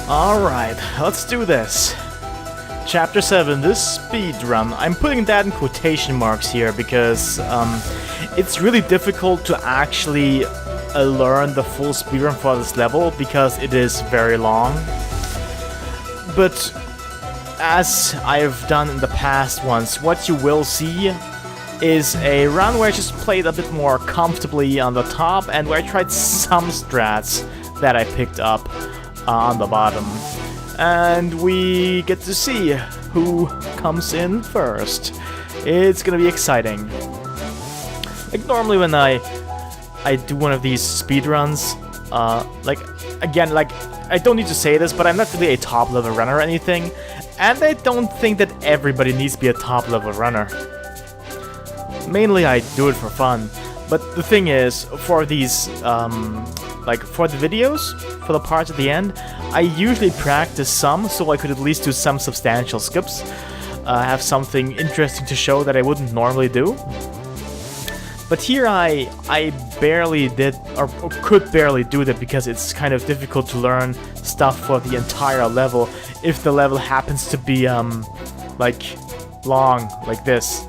Alright, let's do this. Chapter 7, this speed run. I'm putting that in quotation marks here because it's really difficult to actually learn the full speedrun for this level because it is very long. But as I've done in the past ones, what you will see is a run where I just played a bit more comfortably on the top and where I tried some strats that I picked up on the bottom. And we get to see who comes in first. It's gonna be exciting. Like normally when I do one of these speedruns, I don't need to say this, but I'm not really a top level runner or anything, and I don't think that everybody needs to be a top level runner. Mainly I do it for fun, but the thing is, for these, for the videos, for the parts at the end, I usually practice some, so I could at least do some substantial skips, have something interesting to show that I wouldn't normally do. But here I barely did, or could barely do that because it's kind of difficult to learn stuff for the entire level if the level happens to be, long, like this.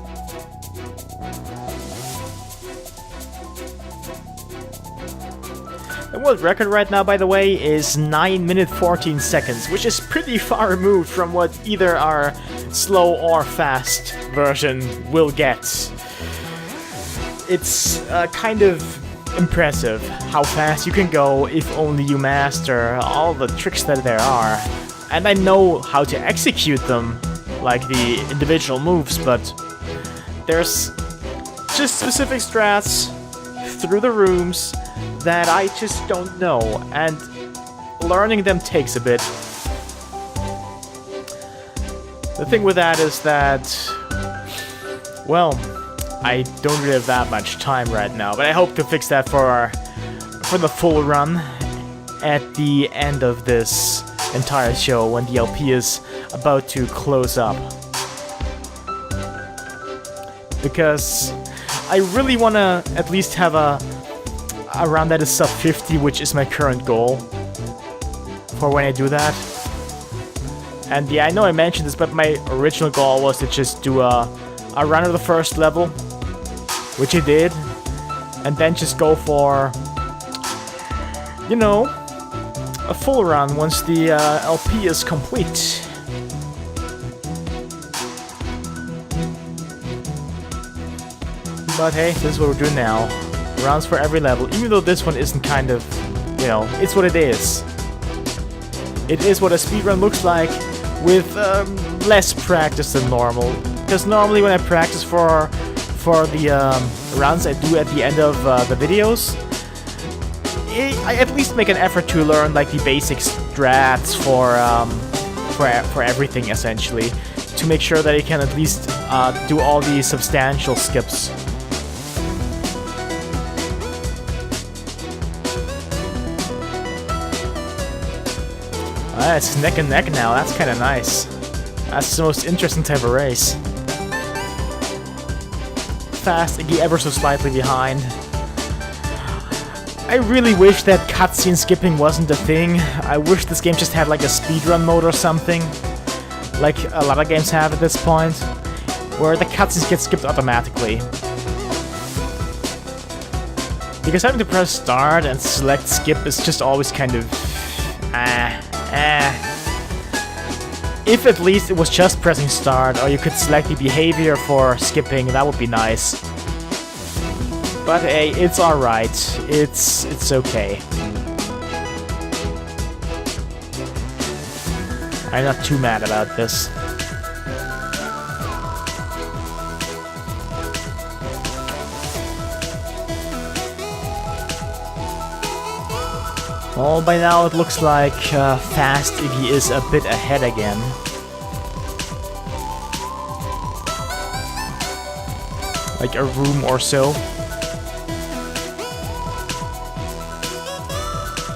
The world record right now, by the way, is 9 minutes 14 seconds, which is pretty far removed from what either our slow or fast version will get. It's kind of impressive how fast you can go if only you master all the tricks that there are. And I know how to execute them, like the individual moves, but there's just specific strats through the rooms that I just don't know, and learning them takes a bit. The thing with that is that, well, I don't really have that much time right now, but I hope to fix that for the full run at the end of this entire show when the LP is about to close up. Because I really want to at least have a run that is sub 50, which is my current goal for when I do that. And yeah, I know I mentioned this, but my original goal was to just do a run of the first level, which I did, and then just go for, you know, a full run once the LP is complete. But hey, this is what we're doing now. Rounds for every level, even though this one isn't kind of, you know, it's what it is. It is what a speedrun looks like with less practice than normal. Because normally when I practice for the rounds I do at the end of the videos, I at least make an effort to learn like the basic strats for everything essentially, to make sure that I can at least do all the substantial skips. It's neck and neck now, that's kinda nice. That's the most interesting type of race. Fast, Iggy ever so slightly behind. I really wish that cutscene skipping wasn't a thing. I wish this game just had like a speedrun mode or something, like a lot of games have at this point, where the cutscenes get skipped automatically. Because having to press start and select skip is just always kind of If at least it was just pressing start, or you could select the behavior for skipping, that would be nice. But hey, it's alright. It's okay. I'm not too mad about this. Well, by now it looks like Fast Iggy is a bit ahead again. Like a room or so.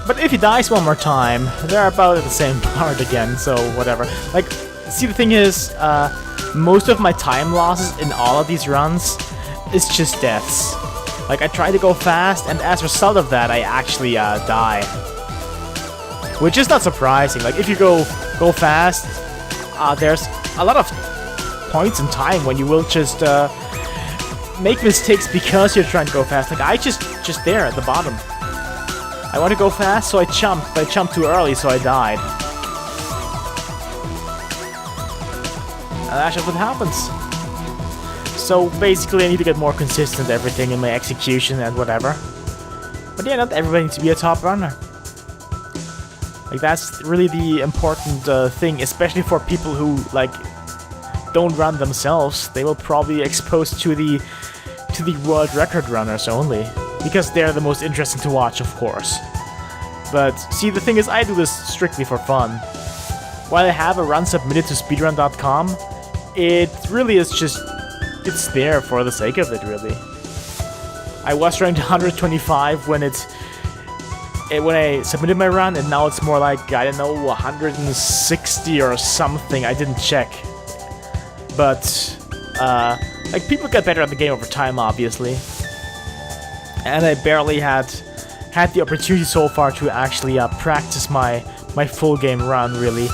But if he dies one more time, they're about at the same part again, so whatever. Like, see, the thing is, most of my time losses in all of these runs is just deaths. Like, I try to go fast, and as a result of that, I actually die. which is not surprising. Like, if you go fast, there's a lot of points in time when you will just make mistakes because you're trying to go fast. Like, I just there at the bottom. I want to go fast, so I jumped, but I jumped too early, so I died. And that's just what happens. So basically I need to get more consistent everything in my execution and whatever. But yeah, not everybody needs to be a top runner. Like, that's really the important thing, especially for people who, like, don't run themselves. They will probably be exposed to the world record runners only, because they're the most interesting to watch, of course. But see, the thing is, I do this strictly for fun. While I have a run submitted to speedrun.com, it really is just, it's there for the sake of it, really. I was ranked 125 when I submitted my run, and now it's more like, I don't know, 160 or something. I didn't check. But, like, people get better at the game over time, obviously. And I barely had the opportunity so far to actually practice my full game run, really.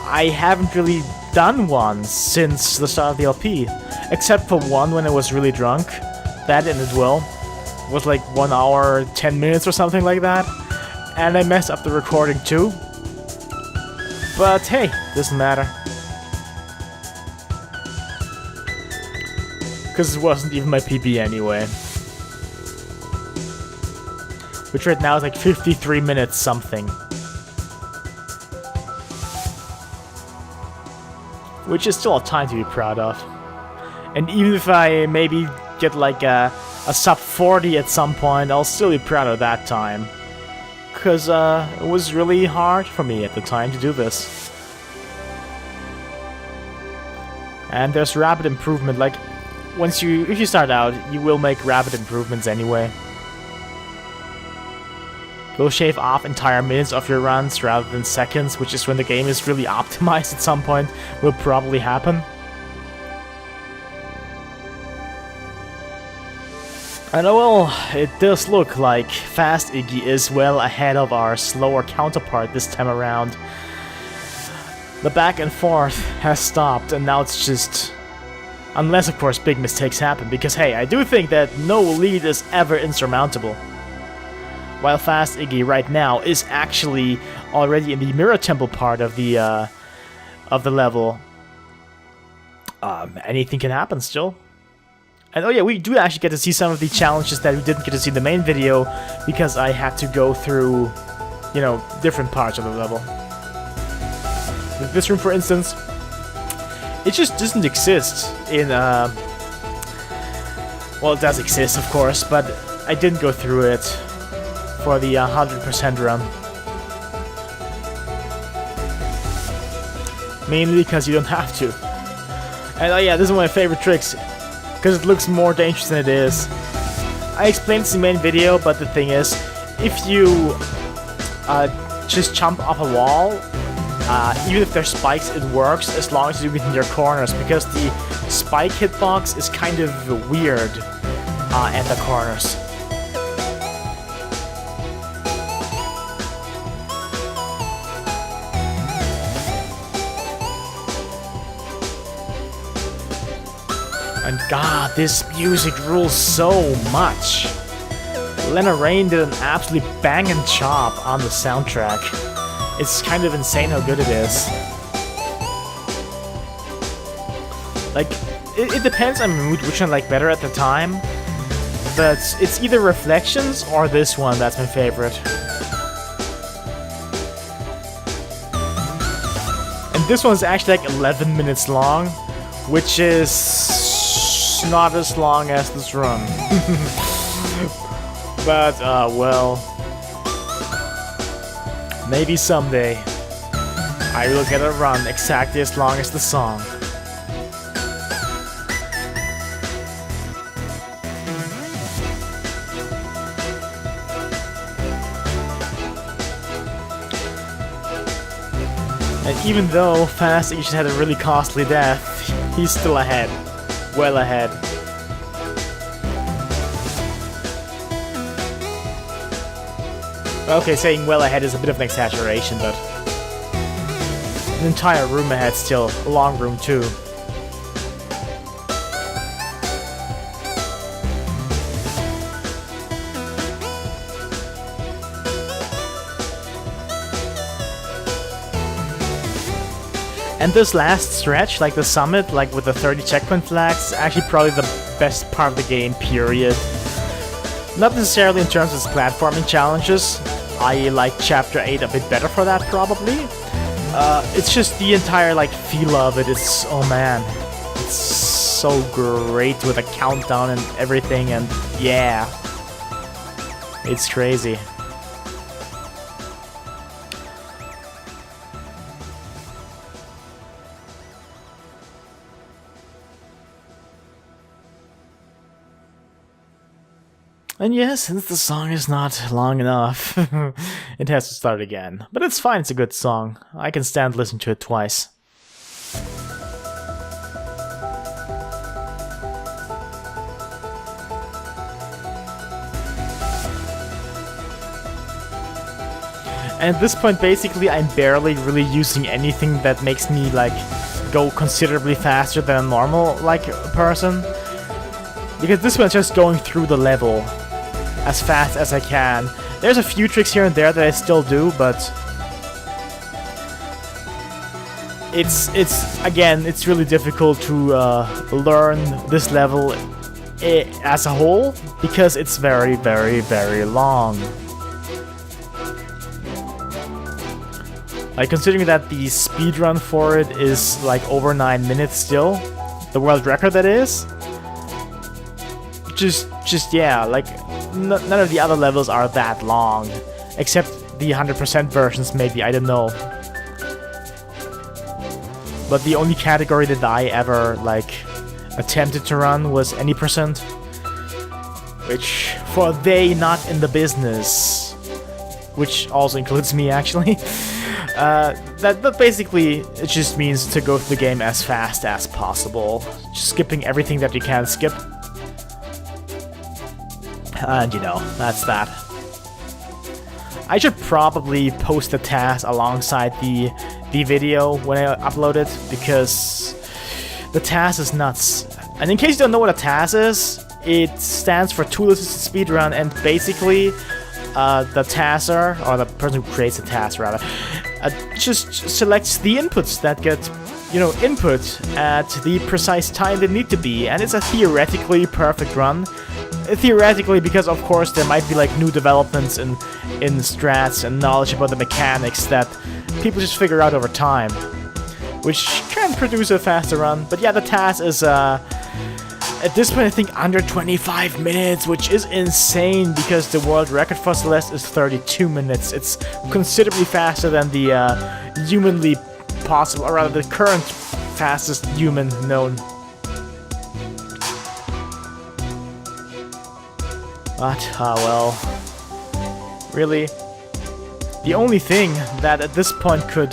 I haven't really done one since the start of the LP, except for one when I was really drunk. That ended well. It was like 1 hour, 10 minutes or something like that. And I messed up the recording too. But hey, doesn't matter. Because it wasn't even my PB anyway. Which right now is like 53 minutes something. Which is still a time to be proud of. And even if I maybe get like a sub 40 at some point, I'll still be proud of that time. Because it was really hard for me at the time to do this. And there's rapid improvement. Like, if you start out, you will make rapid improvements anyway. You'll shave off entire minutes of your runs rather than seconds, which is when the game is really optimized at some point, will probably happen. And well, it does look like Fast Iggy is well ahead of our slower counterpart this time around. The back and forth has stopped, and now it's just... Unless, of course, big mistakes happen, because hey, I do think that no lead is ever insurmountable. While Fast Iggy right now is actually already in the Mirror Temple part of the level. Anything can happen still. And oh yeah, we do actually get to see some of the challenges that we didn't get to see in the main video, because I had to go through, you know, different parts of the level. This room, for instance, it just doesn't exist in, well, it does exist, of course, but I didn't go through it for the 100% run. Mainly because you don't have to. And oh yeah, this is one of my favorite tricks, because it looks more dangerous than it is. I explained this in the main video, but the thing is, if you just jump off a wall, even if there's spikes, it works as long as you're within your corners, because the spike hitbox is kind of weird at the corners. And god, this music rules so much. Lena Raine did an absolutely banging job on the soundtrack. It's kind of insane how good it is. Like, it depends on mood which one I like better at the time, but it's either Reflections or this one that's my favorite. And this one's actually like 11 minutes long, which is not as long as this run. But, well, maybe someday I will get a run exactly as long as the song. And even though Fast Iggy had a really costly death, he's still ahead. Well ahead. Okay, saying well ahead is a bit of an exaggeration, but an entire room ahead still. A long room too. And this last stretch, like the summit, like with the 30 checkpoint flags, is actually probably the best part of the game, period. Not necessarily in terms of its platforming challenges. I like Chapter 8 a bit better for that, probably. It's just the entire, like, feel of it. It's, oh man, it's so great with a countdown and everything, and yeah. It's crazy. And yes, since the song is not long enough, it has to start again. But it's fine, it's a good song. I can stand listening to it twice. And at this point, basically, I'm barely really using anything that makes me, like, go considerably faster than a normal, like, person. Because this one's just going through the level as fast as I can. There's a few tricks here and there that I still do, but it's again, it's really difficult to learn this level as a whole because it's very, very, very long. Like, considering that the speedrun for it is like over 9 minutes still, the world record that is. Just yeah, like, none of the other levels are that long, except the 100% versions maybe, I don't know. But the only category that I ever, like, attempted to run was any percent, which, for they not in the business, which also includes me actually, that basically, it just means to go through the game as fast as possible, just skipping everything that you can skip. And you know, that's that. I should probably post the task alongside the video when I upload it, because the task is nuts. And in case you don't know what a task is, it stands for Tool Assisted Speedrun, and basically the tasser, or the person who creates the task rather, just selects the inputs that get, you know, input at the precise time they need to be, and it's a theoretically perfect run. Theoretically, because of course there might be like new developments in strats and knowledge about the mechanics that people just figure out over time, which can produce a faster run. But yeah, the task is at this point I think under 25 minutes, which is insane because the world record for Celeste is 32 minutes. It's considerably faster than the humanly possible, or rather the current fastest human known. But, well, really, the only thing that at this point could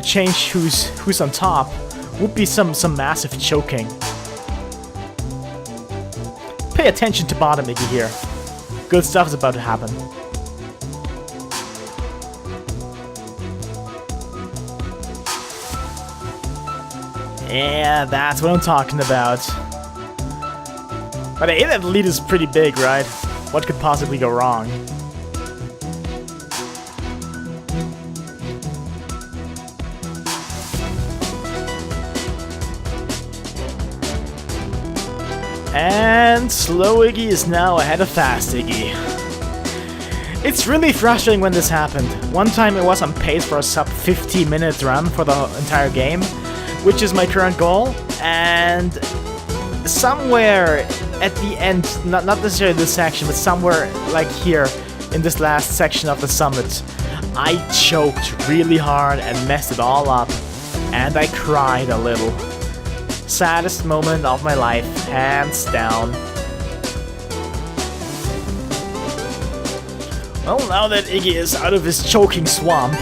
change who's on top would be some massive choking. Pay attention to bottom, Iggy, here. Good stuff is about to happen. Yeah, that's what I'm talking about. But hey, that lead is pretty big, right? What could possibly go wrong? And Slow Iggy is now ahead of Fast Iggy. It's really frustrating when this happened. One time it was on pace for a sub 50-minute run for the entire game, which is my current goal, and somewhere at the end, not necessarily this section, but somewhere like here in this last section of the summit, I choked really hard and messed it all up, and I cried a little. Saddest moment of my life, hands down. Well, now that Iggy is out of his choking swamp,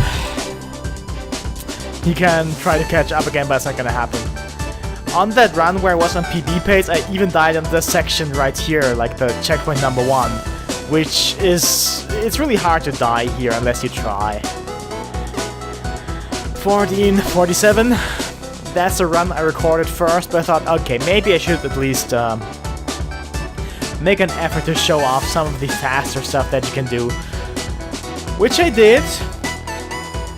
he can try to catch up again, but it's not gonna happen. On that run where I was on PB pace, I even died on this section right here, like the checkpoint number 1, which is... it's really hard to die here unless you try. 1447. That's a run I recorded first, but I thought, okay, maybe I should at least make an effort to show off some of the faster stuff that you can do. Which I did.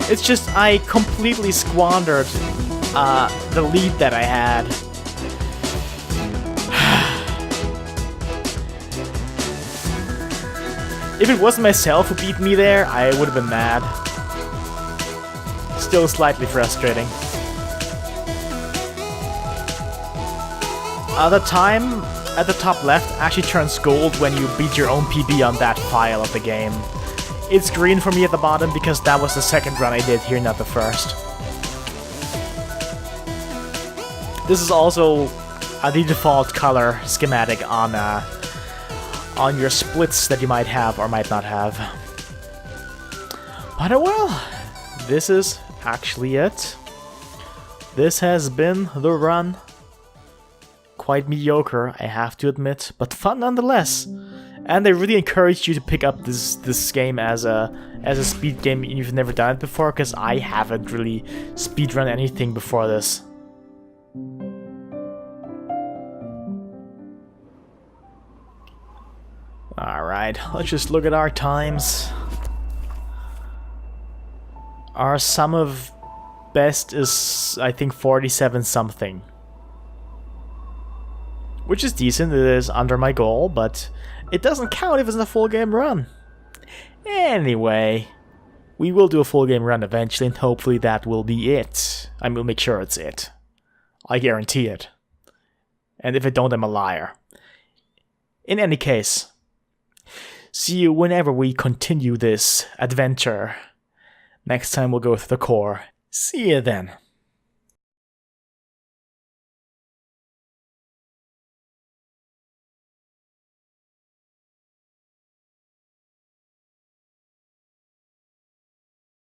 It's just I completely squandered the lead that I had. If it wasn't myself who beat me there, I would have been mad. Still slightly frustrating. The time at the top left actually turns gold when you beat your own PB on that file of the game. It's green for me at the bottom because that was the second run I did here, not the first. This is also the default color schematic on your splits that you might have or might not have. But well, this is actually it. This has been the run. Quite mediocre, I have to admit, but fun nonetheless. And I really encourage you to pick up this game as a speed game if you've never done it before, because I haven't really speedrun anything before this. Alright, let's just look at our times. Our sum of best is, I think, 47 something. Which is decent, it is under my goal, but it doesn't count if it's a full game run. Anyway, we will do a full game run eventually, and hopefully that will be it. I will make sure it's it. I guarantee it. And if I don't, I'm a liar. In any case, see you whenever we continue this adventure. Next time we'll go through the core. See you then.